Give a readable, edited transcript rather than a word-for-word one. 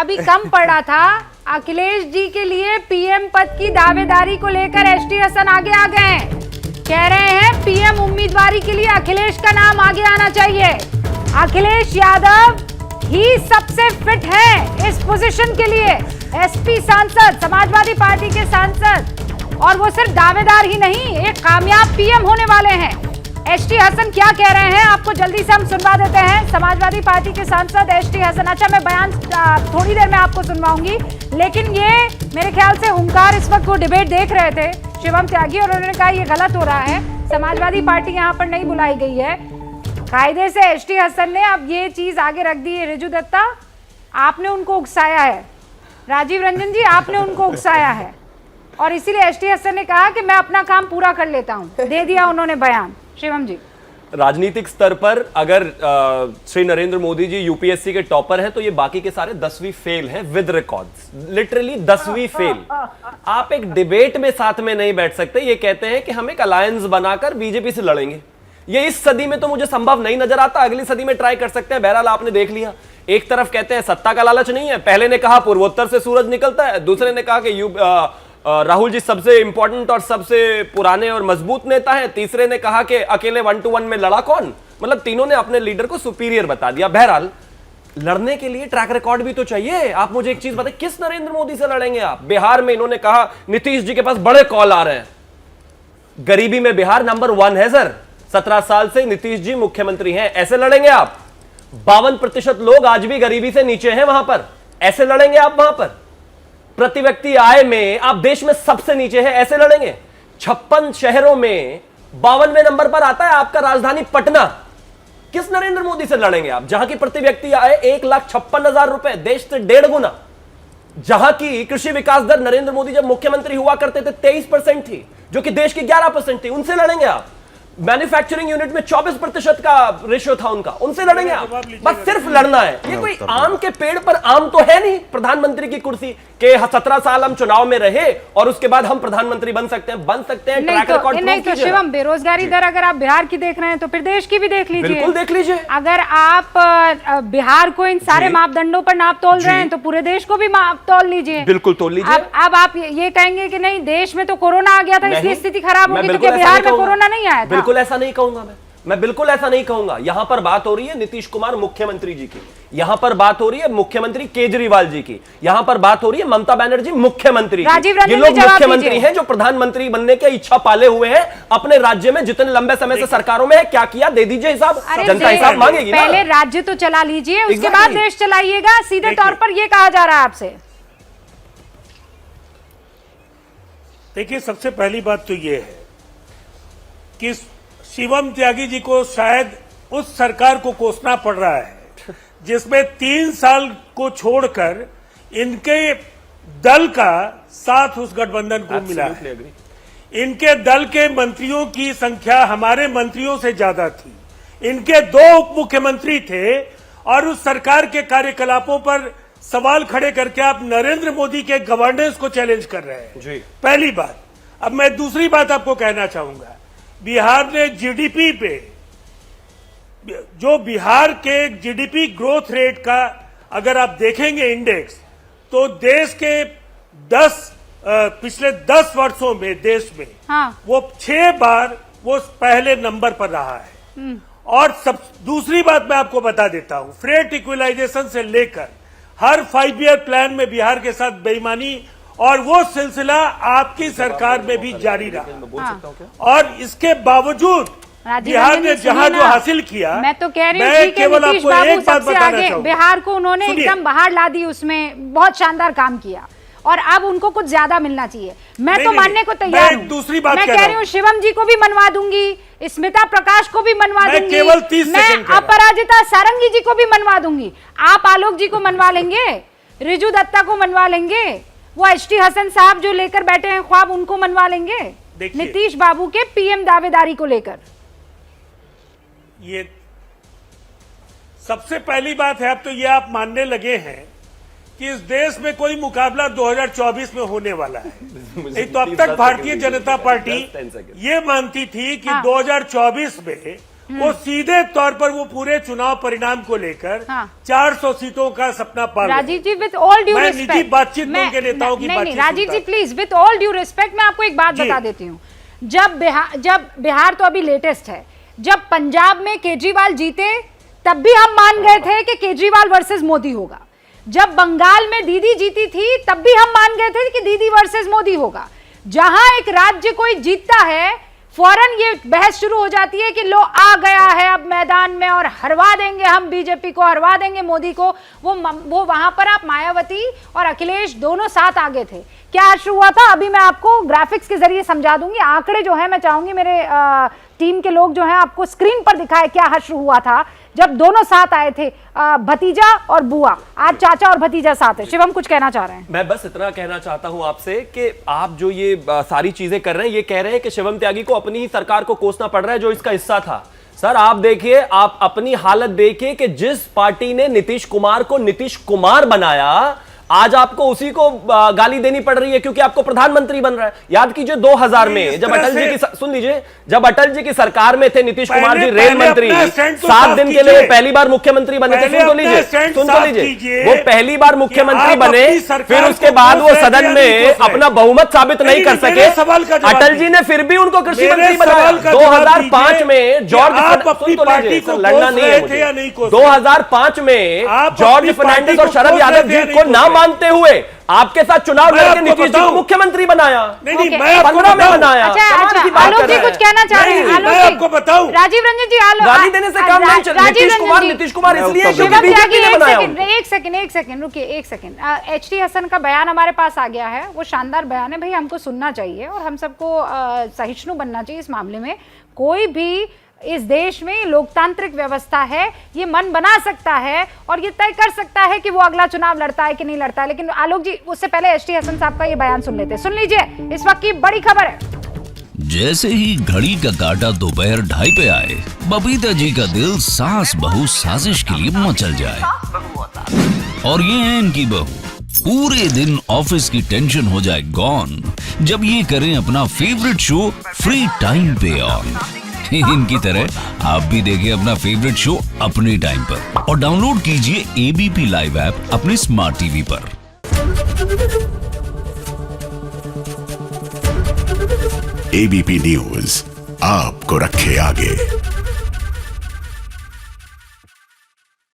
अभी कम पड़ा था। अखिलेश जी के लिए पीएम पद की दावेदारी को लेकर एसटी हसन आगे आ गए हैं। कह रहे हैं पीएम उम्मीदवारी के लिए अखिलेश का नाम आगे आना चाहिए। अखिलेश यादव ही सबसे फिट है इस पोजीशन के लिए। एसपी सांसद, समाजवादी पार्टी के सांसद, और वो सिर्फ दावेदार ही नहीं, एक कामयाब पीएम होने वाले हैं। एसटी हसन क्या कह रहे हैं आपको जल्दी से हम सुनवा देते हैं। समाजवादी पार्टी के सांसद एसटी हसन। अच्छा, मैं बयान थोड़ी देर में आपको सुनवाऊंगी, लेकिन ये मेरे ख्याल से हुंकार इस वक्त वो डिबेट देख रहे थे शिवम त्यागी, और उन्होंने कहा ये गलत हो रहा है, समाजवादी पार्टी यहाँ पर नहीं बुलाई गई है। कायदे से एसटी हसन ने अब ये चीज आगे रख दी है। रिजू दत्ता, आपने उनको उकसाया है, राजीव रंजन जी आपने उनको उकसाया है, और इसीलिए एसटी हसन ने कहा कि मैं अपना काम पूरा कर लेता हूं। दे दिया उन्होंने बयान। शिवम जी, राजनीतिक स्तर पर अगर श्री नरेंद्र मोदी जी यूपीएससी के टॉपर हैं तो ये बाकी के सारे 10वीं फेल हैं विद रिकॉर्ड्स, लिटरली 10वीं फेल। आप एक डिबेट में साथ में नहीं बैठ सकते। ये कहते हैं कि हम एक अलायंस बनाकर बीजेपी से लड़ेंगे। ये इस सदी में तो मुझे संभव नहीं नजर आता, अगली सदी में ट्राई कर सकते हैं। बहरहाल आपने देख लिया, एक तरफ कहते हैं सत्ता का लालच नहीं है, पहले ने कहा पूर्वोत्तर से सूरज निकलता है, दूसरे ने कहा कि राहुल जी सबसे इंपॉर्टेंट और सबसे पुराने और मजबूत नेता हैं, तीसरे ने कहा कि अकेले 1 to 1 में लड़ा कौन। मतलब तीनों ने अपने लीडर को सुपीरियर बता दिया। बहरहाल लड़ने के लिए ट्रैक रिकॉर्ड भी तो चाहिए। आप मुझे एक चीज बताइए, किस नरेंद्र मोदी से लड़ेंगे आप? बिहार में इन्होंने कहा नीतीश जी के पास बड़े कॉल आ रहे हैं। गरीबी में बिहार नंबर 1 है सर। 17 साल से नीतीश जी मुख्यमंत्री हैं, ऐसे लड़ेंगे आप? 52% लोग आज भी गरीबी से नीचे हैं वहां पर, ऐसे लड़ेंगे आप? वहां पर प्रति व्यक्ति आय में आप देश में सबसे नीचे हैं, ऐसे लड़ेंगे? 56 शहरों में 52वें नंबर पर आता है आपका राजधानी पटना। किस नरेंद्र मोदी से लड़ेंगे आप, जहां की प्रति व्यक्ति आय 1,56,000 रुपए, देश से 1.5 गुना। जहां की कृषि विकास दर नरेंद्र मोदी जब मुख्यमंत्री हुआ करते थे 23% थी, जो कि देश की 11% थी। उनसे लड़ेंगे आप? मैन्युफैक्चरिंग यूनिट में 24% का रेशियो था उनका, उनसे लड़ेंगे आप? बस सिर्फ लड़ना है। ये कोई आम के पेड़ पर आम तो है नहीं प्रधानमंत्री की कुर्सी के। 17 साल हम चुनाव में रहे और उसके बाद हम प्रधानमंत्री बन सकते हैं ट्रैक रिकॉर्ड नहीं तो शिवम, बेरोजगारी दर अगर आप बिहार की देख रहे हैं तो फिर देश की भी देख लीजिए। बिल्कुल देख लीजिए। अगर आप बिहार को इन सारे मापदंडों पर नाप तोल रहे हैं तो पूरे देश को भी माप तोल लीजिए। बिल्कुल तोल लीजिए। अब आप ये कहेंगे कि नहीं, देश में तो कोरोना आ गया था इसलिए स्थिति खराब होगी, तो क्या बिहार में कोरोना नहीं आया था? बिल्कुल ऐसा नहीं कहूंगा मैं बिल्कुल ऐसा नहीं कहूंगा। यहां पर बात हो रही है नीतीश कुमार मुख्यमंत्री जी की, यहां पर बात हो रही है मुख्यमंत्री केजरीवाल जी की, यहां पर बात हो रही है ममता बनर्जी मुख्यमंत्री की। ये लोग मुख्यमंत्री हैं जो प्रधानमंत्री बनने की इच्छा पाले हुए हैं। अपने राज्य में जितने लंबे समय से सरकारों में है, क्या किया, दे दीजिए हिसाब, जनता हिसाब मांगेगी ना। पहले राज्य तो चला लीजिए, उसके बाद देश चलाइएगा। सीधे तौर पर यह कहा जा रहा है आपसे। देखिए, सबसे पहली बात तो यह है कि शिवम त्यागी जी को शायद उस सरकार को कोसना पड़ रहा है जिसमें 3 साल को छोड़कर इनके दल का साथ उस गठबंधन को मिला है। इनके दल के मंत्रियों की संख्या हमारे मंत्रियों से ज्यादा थी। इनके 2 उप मुख्यमंत्री थे, और उस सरकार के कार्यकलापों पर सवाल खड़े करके आप नरेंद्र मोदी के गवर्नेंस को चैलेंज कर रहे हैं जी। पहली बात। अब मैं दूसरी बात आपको कहना चाहूंगा, बिहार ने जीडीपी पे, जो बिहार के जीडीपी ग्रोथ रेट का अगर आप देखेंगे इंडेक्स, तो देश के पिछले 10 वर्षों में देश में वो 6 बार वो पहले नंबर पर रहा है। और दूसरी बात मैं आपको बता देता हूं, फ्रेट इक्विलाइजेशन से लेकर हर 5 ईयर प्लान में बिहार के साथ बेईमानी, और वो सिलसिला आपकी सरकार में भी जारी रहा। और इसके बावजूद बिहार ने जहां जो हासिल किया, मैं तो कह रही हूँ कि नीतीश बाबू सबसे आगे, बिहार को उन्होंने एकदम बाहर ला दी, उसमें बहुत शानदार काम किया, और अब उनको कुछ ज्यादा मिलना चाहिए। मैं तो मानने को तैयार हूँ। दूसरी बात मैं कह रही हूँ शिवम जी को भी मनवा दूंगी, स्मिता प्रकाश को भी मनवा दूंगी, केवल 30 सेकंड मैं अपराजिता सारंगी जी को भी मनवा दूंगी। आप आलोक जी को मनवा लेंगे, रिजू दत्ता को मनवा लेंगे, वो एसटी हसन साहब जो लेकर बैठे हैं ख्वाब, उनको मनवा लेंगे नीतीश बाबू के पीएम दावेदारी को लेकर। ये सबसे पहली बात है। अब तो ये आप मानने लगे हैं कि इस देश में कोई मुकाबला 2024 में होने वाला है। नहीं तो अब तक भारतीय जनता पार्टी ये मानती थी कि 2024 में वो सीधे तौर पर वो पूरे चुनाव परिणाम को लेकर हाँ। 400 सीटों का सपना पाल रहे हैं। राजीव जी विद ऑल ड्यू मैं रिस्पेक्ट, निजी बातचीत में उनके नेताओं की नहीं बातचीत राजीव जी सुनता। Please with all due respect मैं आपको एक बात जी। बता देती हूँ। जब बिहार तो अभी लेटेस्ट है, जब पंजाब में केजरीवाल जीते तब भी हम मान गए थे कि केजरीवाल वर्सेस मोदी होगा। जब बंगाल में दीदी जीती थी तब भी हम मान गए थे कि दीदी वर्सेस मोदी होगा। जहां एक राज्य कोई जीतता है फौरन ये बहस शुरू हो जाती है कि लो आ गया है अब मैदान में और हरवा देंगे हम बीजेपी को, हरवा देंगे मोदी को। वो वहां पर आप मायावती और अखिलेश दोनों साथ आगे थे। क्या हश्र हुआ था अभी मैं आपको ग्राफिक्स के जरिए समझा दूंगी। आंकड़े जो है मैं चाहूंगी मेरे टीम के लोग जो है आपको स्क्रीन पर दिखाए क्या हश्र हुआ था जब दोनों साथ आए थे, भतीजा और बुआ। आज चाचा और भतीजा साथ है। शिवम कुछ कहना चाह रहे हैं? मैं बस इतना कहना चाहता हूं आपसे कि आप जो ये सारी चीजें कर रहे हैं, ये कह रहे हैं कि शिवम त्यागी को अपनी ही सरकार को कोसना पड़ रहा है जो इसका हिस्सा था। सर आप देखिए, आप अपनी हालत देखिए कि जिस पार्टी ने नीतीश कुमार को नीतीश कुमार बनाया, आज आपको उसी को गाली देनी पड़ रही है क्योंकि आपको प्रधानमंत्री बन रहा है। याद कीजिए 2000 में जब अटल जी की, सुन लीजिए, जब अटल जी की सरकार में थे नीतीश कुमार जी रेल मंत्री, 7 दिन के लिए पहली बार मुख्यमंत्री बने थे। सुन तो लीजिए, वो पहली बार मुख्यमंत्री बने, फिर उसके बाद वो सदन में अपना बहुमत साबित नहीं कर सके। अटल जी ने फिर भी उनको कृषि मंत्री बनाया। 2005 में जॉर्ज, लड़ना नहीं है, 2005 में जॉर्ज फर्नांडिस और शरद यादव जी को ना मानते हुए आपके साथ चुनाव लड़के नीतीश जी को मुख्यमंत्री बनाया। नहीं, मैं आपको 15 में बनाया। अच्छा, आलोक जी कुछ कहना चाह रहे हैं? मैं आलोक जी आपको बताऊं, राजीव रंजन जी, गाली देने से काम नहीं चल। नीतीश कुमार इसलिए शिवम त्यागी ने बनाया। एक सेकंड रुकिए, एक सेकंड। एचटी हसन का बयान हमारे पास आ गया है, वो शानदार बयान है भाई, हमको सुनना चाहिए और हम सबको सहिष्णु बनना चाहिए इस मामले में। कोई भी इस देश में लोकतांत्रिक व्यवस्था है, ये मन बना सकता है और ये तय कर सकता है कि वो अगला चुनाव लड़ता है कि नहीं लड़ता है। लेकिन आलोक जी उससे पहले एचटी हसन साहब का ये बयान सुन लेते हैं। सुन लीजिए, इस वक्त की बड़ी खबर है। जैसे ही घड़ी का काटा दोपहर 2:30 पे आए, बबीता जी का दिल सास बहू साजिश के लिए मचल जाए। और ये है इनकी बहू, पूरे दिन ऑफिस की टेंशन हो जाए गॉन जब ये करें अपना फेवरेट शो फ्री टाइम पे ऑन। इनकी तरह आप भी देखिए अपना फेवरेट शो अपने टाइम पर और डाउनलोड कीजिए एबीपी लाइव ऐप अपने स्मार्ट टीवी पर। एबीपी न्यूज आपको रखे आगे।